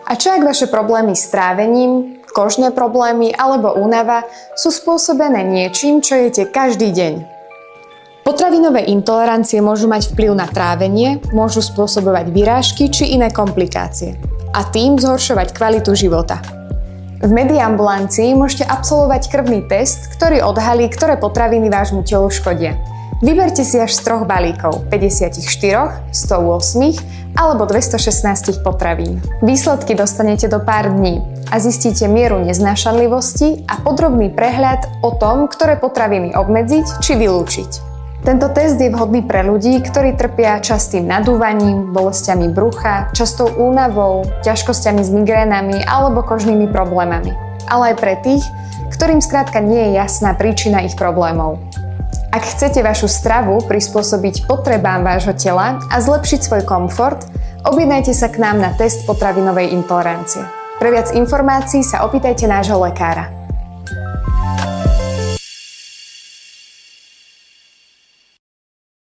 A čo ak vaše problémy s trávením, kožné problémy alebo únava sú spôsobené niečím, čo jete každý deň? Potravinové intolerancie môžu mať vplyv na trávenie, môžu spôsobovať vyrážky či iné komplikácie a tým zhoršovať kvalitu života. V Mediambulancii môžete absolvovať krvný test, ktorý odhalí, ktoré potraviny vášmu telu škodia. Vyberte si až z 3 balíkov, 54, 108 alebo 216 potravín. Výsledky dostanete do pár dní a zistíte mieru neznášanlivosti a podrobný prehľad o tom, ktoré potraviny obmedziť či vylúčiť. Tento test je vhodný pre ľudí, ktorí trpia častým nadúvaním, bolestiami brucha, častou únavou, ťažkosťami s migrénami alebo kožnými problémami. Ale aj pre tých, ktorým skrátka nie je jasná príčina ich problémov. Ak chcete vašu stravu prispôsobiť potrebám vášho tela a zlepšiť svoj komfort, objednajte sa k nám na test potravinovej intolerancie. Pre viac informácií sa opýtajte nášho lekára.